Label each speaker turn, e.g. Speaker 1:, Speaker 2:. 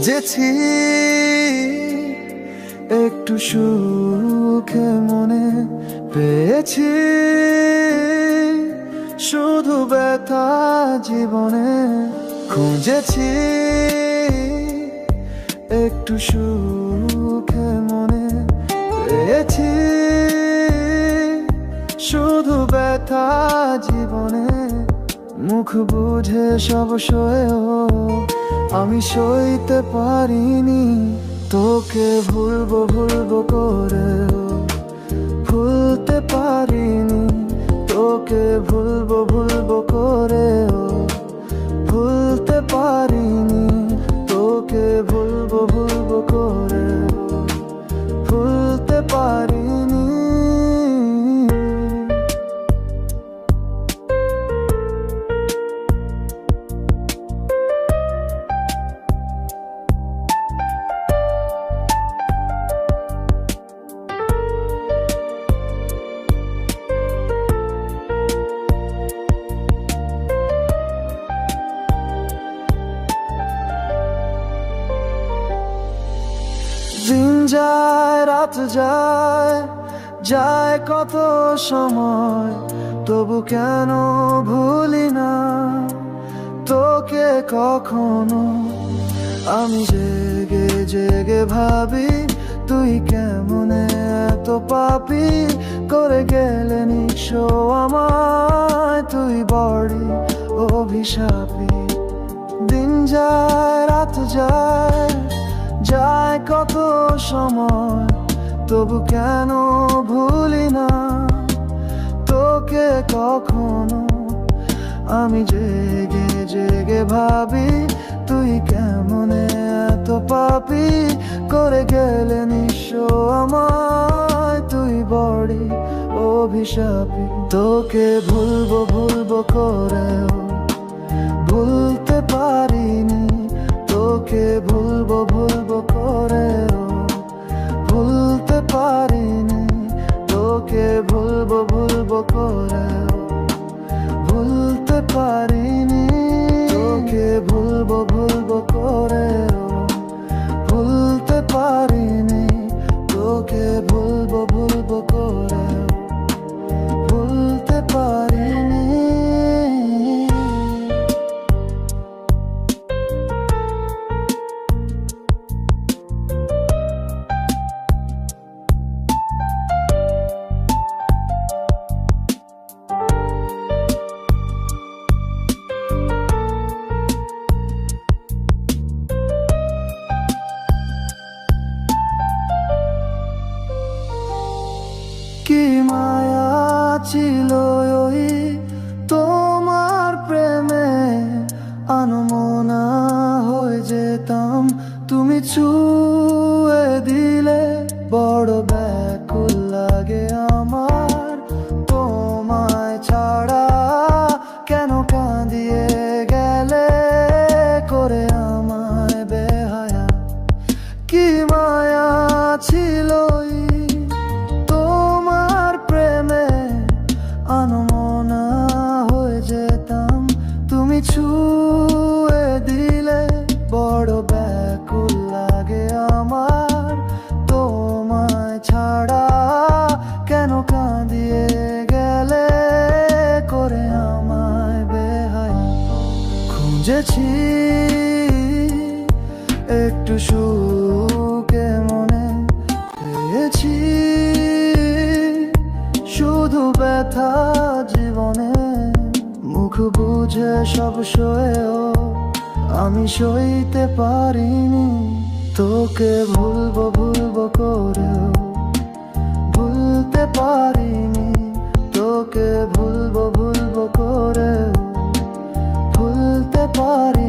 Speaker 1: খুঁজেছি একটু সুখে মনে, পেয়েছি শুধু ব্যথা জীবনে। খুঁজেছি একটু সুখে মনে, পেয়েছি শুধু ব্যথা জীবনে। মুখ বুঝে সব সয়েও আমি সইতে পারিনি, তোকে ভুলবো ভুলবো করেও ভুলতে পারিনি। তোকে ভুলবো ভুলবো করেও ভুলতে পারিনি। তোকে ভুলবো ভুলবো করেও ভুলতে পারিনি। দিন যায় রাত যায়, যায় কত সময়, তবু কেন ভুলি না তোকে কখনো। আমি জেগে জেগে ভাবি তুই কেমন এত পাপি করে গেলে নিঃস্ব আমায়, তুই বড়ি অভিশাপী। দিন যায় রাত যায়, যায় কত সময়, তবু কেন ভুলি না তোকে কখনো। আমি জেগে জেগে ভাবি তুই কেমন এত পাপি করে গেলে নিঃস্ব আমায়, তুই বড়ি অভিশাপী। তোকে ভুলবো ভুলবো করেও ভুলতে পারিনি। তোকে ভুলবো ভুলবো করেও ভুলতে পারিনি। তোকে ভুলবো ভুলবো করেও ভুলতে পারিনি। তোকে ভুলবো ভুলবো করেও ভুলতে পারিনি। তোকে ভুলবো ভুলবো করেও ভুলতে পারিনি। কি মায়া ছিল ওই তোমার প্রেমে, আনমনা হয়ে যেতাম তুমি ছুঁয়ে দিলে। বড় ব্যাকুল লাগে আমার তোমায় ছাড়া, কেন কাঁদিয়ে গেলে করে আমায় বেহায়া। কি মায়া ছিল আনমনা হয়ে যেতাম তুমি ছুঁয়ে দিলে। বড় ব্যাকুল লাগে আমার তোমায় ছাড়া, কেন কাঁদিয়ে গেলে করে আমায় বেহায়া। খুঁজেছি একটু সুখে মনে, পেয়েছি শুধু ব্যথা জীবনে। মুখ বুঝে সব সয়েও আমি সইতে পারিনি, তোকে ভুলবো ভুলবো করেও ভুলতে পারিনি। তোকে ভুলবো ভুলবো করেও ভুলতে পারি।